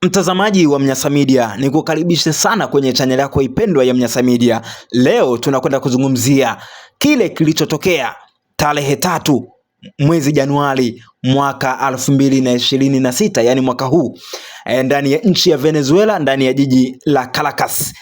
Mtazamaji wa Mnyasa Media, nikukaribishe sana kwenye channel yako ipendwa ya Mnyasa Media. Leo tunakwenda kuzungumzia kile kilichotokea tarehe 3 mwezi Januari mwaka 2026, yani mwaka huu, ndani ya nchi ya Venezuela, ndani ya jiji la Caracas,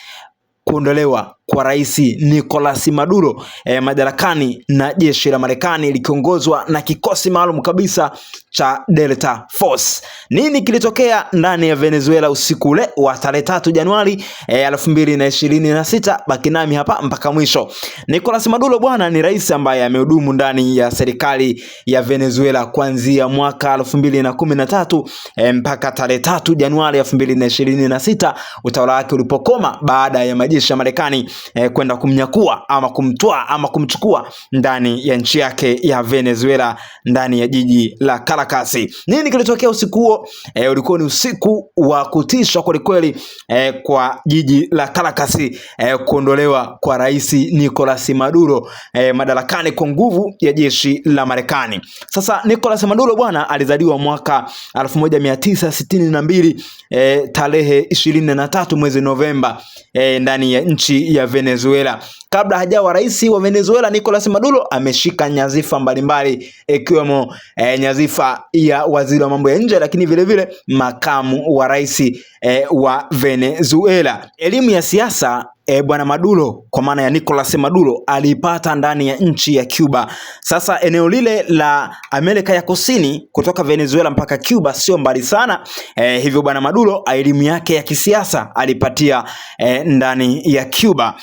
kuondolewa kwa Rais Nicolas Maduro madarakani na jeshi la Marekani likiongozwa na kikosi maalum kabisa cha Delta Force. Nini kilitokea ndani ya Venezuela usiku ule wa tarehe 3 Januari 2026? Baki nami hapa mpaka mwisho. Nicolas Maduro bwana ni rais ambaye amehudumu ndani ya serikali ya Venezuela kuanzia mwaka 2013 mpaka tarehe 3 Januari 2026 utawala wake ulipokoma baada ya majeshi ya Marekani kwenda kumnyakua ama kumtoa ama kumchukua ndani ya nchi yake ya Venezuela, ndani ya jiji la Caracas. Nini kilitokea usiku huo? Ulikuwa ni usiku wa kutisha kweli kweli kwa jiji la Caracas, kuondolewa kwa Rais Nicolas Maduro madarakani kwa nguvu ya jeshi la Marekani. Sasa Nicolas Maduro bwana alizaliwa mwaka 1962 tarehe 23 mwezi Novemba ndani ya nchi ya Venezuela. Kabla hajawa rais wa Venezuela, Nicolas Maduro ameshika nyadhifa mbalimbali ikiwemo nyadhifa ya waziri wa mambo ya nje, lakini vile vile makamu wa rais wa Venezuela. Elimu ya siasa bwana Maduro, kwa maana ya Nicolas Maduro, alipata ndani ya nchi ya Cuba. Sasa eneo lile la Amerika ya Kusini kutoka Venezuela mpaka Cuba sio mbali sana, hivyo bwana Maduro elimu yake ya kisiasa alipatia ndani ya Cuba.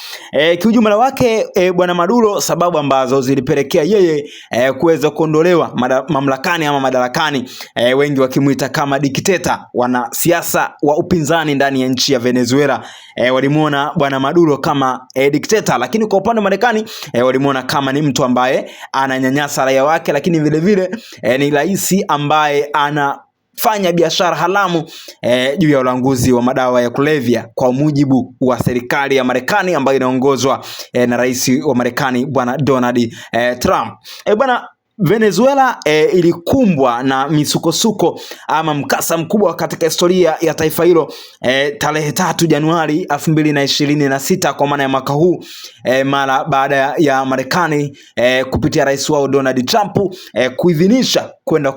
Kiujumla wake bwana Maduro, sababu ambazo zilipelekea yeye kuweza kuondolewa mamlakani ama madarakani, wengi wakimuita kama dikteta, wana siasa wa upinzani ndani ya nchi ya Venezuela walimuona bwana Maduro kama dikteta, lakini kwa upande wa Marekani walimuona kama ni mtu ambaye ananyanyasa raia wake, lakini vile vile ni rais ambaye anafanya biashara haramu juu ya ulanguzi wa madawa ya kulevya, kwa mujibu wa serikali ya Marekani ambayo inaongozwa na rais wa Marekani bwana Donald Trump. Bwana Venezuela ilikumbwa na misukosuko ama mkasa mkubwa katika historia ya taifa hilo tarehe 3 Januari 2026 kwa maana ya mwaka huu, mara baada ya Marekani kupitia rais wao Donald Trump kuidhinisha kwenda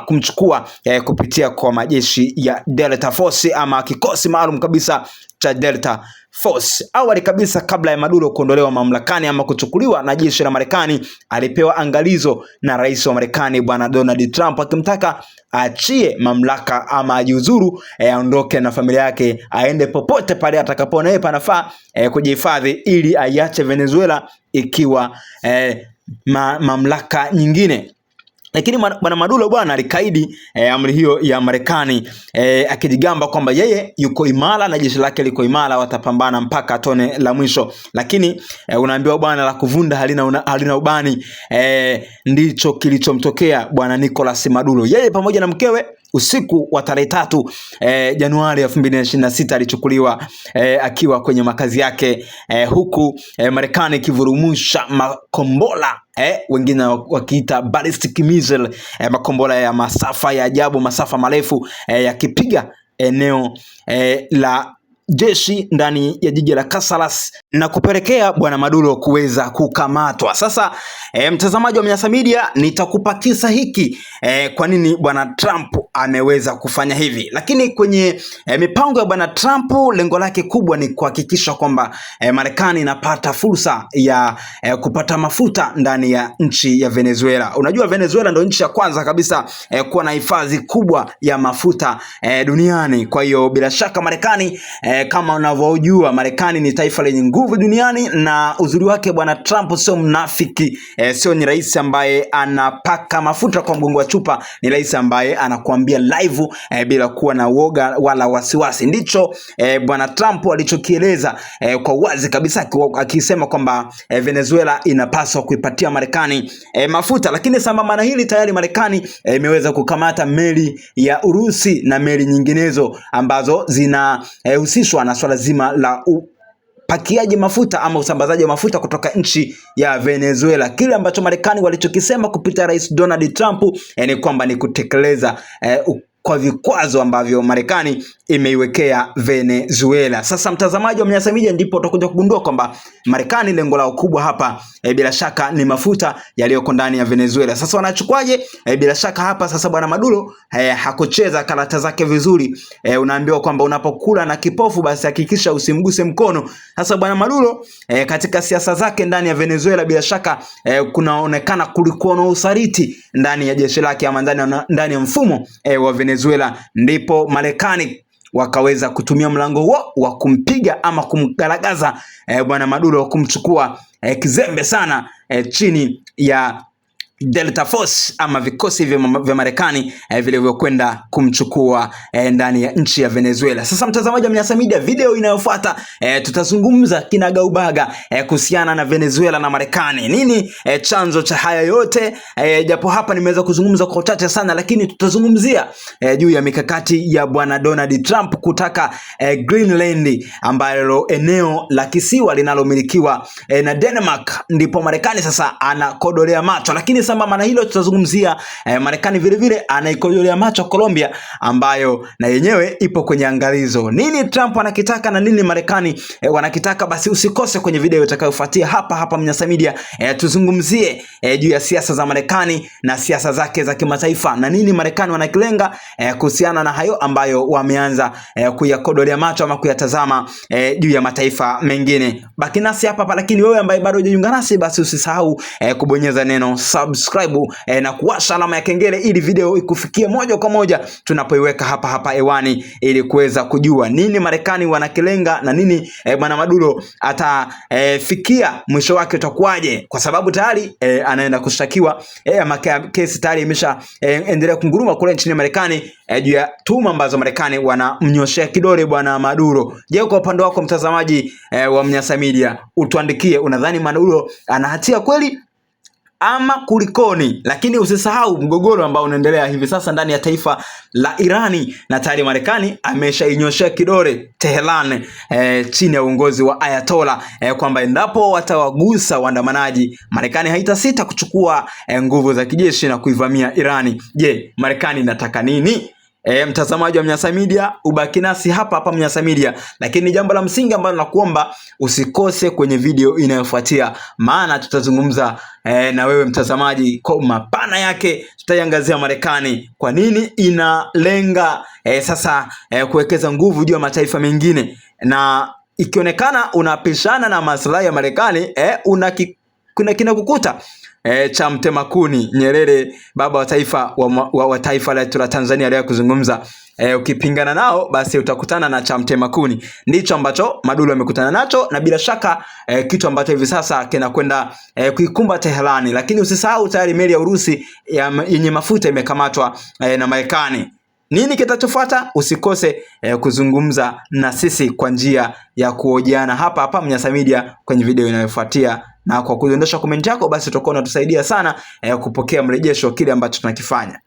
kumchukua kupitia kwa majeshi ya Delta Force ama kikosi maalum kabisa cha Delta Force. Awali kabisa, kabla ya Maduro kuondolewa mamlakani ama kuchukuliwa na jeshi la Marekani, alipewa angalizo na rais wa Marekani bwana Donald Trump akimtaka achie mamlaka ama ajiuzuru, aondoke na familia yake aende popote pale atakapoona yeye panafaa kujihifadhi, ili aiache Venezuela ikiwa mamlaka nyingine. Lakini bwana Maduro bwana alikaidi amri hiyo ya Marekani, akijigamba kwamba yeye yuko imara na jeshi lake liko imara, watapambana mpaka tone la mwisho. Lakini unaambiwa bwana la kuvunda halina ubani, ndicho kilichomtokea bwana Nicolas Maduro. Yeye pamoja na mkewe usiku wa tarehe 3 Januari 2026 alichukuliwa akiwa kwenye makazi yake, huku Marekani ikivurumusha makombola wengine wakiita ballistic missile, makombola ya masafa ya ajabu, masafa marefu, yakipiga eneo la jeshi ndani ya jiji la Caracas na kupelekea bwana Maduro kuweza kukamatwa. Sasa mtazamaji wa Mnyasa Media, nitakupa kisa hiki kwa nini bwana Trump ameweza kufanya hivi. Lakini kwenye mipango ya bwana Trump, lengo lake kubwa ni kuhakikisha kwamba Marekani inapata fursa ya kupata mafuta ndani ya nchi ya Venezuela. Unajua Venezuela ndio nchi ya kwanza kabisa kuwa na hifadhi kubwa ya mafuta duniani. Kwa hiyo bila shaka Marekani, kama unavyojua, Marekani ni taifa lenye nguvu duniani, na uzuri wake bwana Trump sio mnafiki, sio ni rais ambaye anapaka mafuta kwa mgongo wa chupa, ni rais ambaye anakuambia live bila kuwa na woga wala wasiwasi. Ndicho bwana Trump alichokieleza kwa wazi kabisa, akisema kwamba Venezuela inapaswa kuipatia Marekani mafuta. Lakini sambamba na hili, tayari Marekani imeweza kukamata meli ya Urusi na meli nyinginezo ambazo zinahusishwa na swala zima la pakiaji mafuta ama usambazaji wa mafuta kutoka nchi ya Venezuela. Kile ambacho Marekani walichokisema kupitia Rais Donald Trump ni kwamba ni kutekeleza kwa vikwazo ambavyo Marekani imeiwekea Venezuela. Sasa mtazamaji wa Mnyasa Media, ndipo utakuja kugundua kwamba Marekani lengo lao kubwa hapa bila shaka ni mafuta yaliyoko ndani ya Venezuela. Sasa wanachukuaje? Bila shaka hapa sasa bwana Maduro hakucheza karata zake vizuri. Unaambiwa kwamba unapokula na kipofu basi hakikisha usimguse mkono. Sasa bwana Maduro katika siasa zake ndani ya Venezuela bila shaka kunaonekana kulikuwa na usaliti ndani ya jeshi lake ama ndani ya mfumo wa Venezuela, ndipo Marekani wakaweza kutumia mlango huo wa kumpiga ama kumgaragaza bwana Maduro, kumchukua kizembe sana chini ya Delta Force ama vikosi vya Marekani vilivyokwenda kumchukua ndani ya nchi ya Venezuela. Sasa mtazamaji wa Mnyasa Media, video inayofuata tutazungumza kinagaubaga kuhusiana na Venezuela na Marekani. Nini chanzo cha haya yote? Japo hapa nimeweza kuzungumza kwa uchache sana, lakini tutazungumzia juu ya mikakati ya bwana Donald Trump kutaka Greenland, ambayo eneo la kisiwa linalomilikiwa na Denmark, ndipo Marekani sasa anakodolea macho. Lakini sambamba na hilo tutazungumzia Marekani vile vile anaikojolea macho Colombia, ambayo na yenyewe ipo kwenye angalizo. Nini Trump anakitaka na nini Marekani wanakitaka? Basi usikose kwenye video itakayofuatia hapa Mnyasa Media. Tuzungumzie juu ya siasa za Marekani na siasa zake za kimataifa na nini Marekani wanakilenga kuhusiana na hayo ambayo wameanza kuyakodolea macho ama kuyatazama juu ya mataifa mengine. Baki nasi hapa, lakini wewe ambaye bado hujajiunga nasi basi usisahau kubonyeza neno subscribe na kuwasha alama ya kengele ili video ikufikie moja kwa moja tunapoiweka hapa hewani, ili kuweza kujua nini Marekani wanakilenga na nini bwana Maduro atafikia mwisho wake utakuwaje, kwa sababu tayari anaenda kushtakiwa ama kesi tayari imesha endelea kunguruma kule nchini Marekani juu ya tuhuma ambazo Marekani wanamnyoshea kidole bwana Maduro. Je, kwa upande wako mtazamaji wa Mnyasa Media, utuandikie, unadhani Maduro ana hatia kweli ama kulikoni? Lakini usisahau mgogoro ambao unaendelea hivi sasa ndani ya taifa la Irani, na tayari Marekani ameshainyoshea kidole Tehran chini ya uongozi wa Ayatollah kwamba endapo watawagusa waandamanaji, Marekani haitasita kuchukua nguvu za kijeshi na kuivamia Irani. Je, Marekani inataka nini? Mtazamaji wa Mnyasa Media, ubaki nasi hapa Mnyasa Media, lakini jambo la msingi ambalo nakuomba usikose kwenye video inayofuatia, maana tutazungumza na wewe mtazamaji kwa mapana yake. Tutaiangazia Marekani kwa nini inalenga sasa kuwekeza nguvu juu ya mataifa mengine, na ikionekana unapishana na maslahi ya Marekani kuna kinakukuta cha mtema kuni. Nyerere, baba wa taifa wa taifa letu la Tanzania, leo kuzungumza ukipingana nao basi utakutana na cha mtema kuni. Ndicho ambacho Maduro amekutana nacho, na bila shaka kitu ambacho hivi sasa kinakwenda kuikumba Tehran. Lakini usisahau tayari meli ya Urusi yenye mafuta imekamatwa na Marekani. Nini kitachofuata? Usikose kuzungumza na sisi kwa njia ya kuhojiana hapa Mnyasa Media kwenye video inayofuatia, na kwa kudondosha comment yako basi utakuwa unatusaidia sana kupokea mrejesho kile ambacho tunakifanya.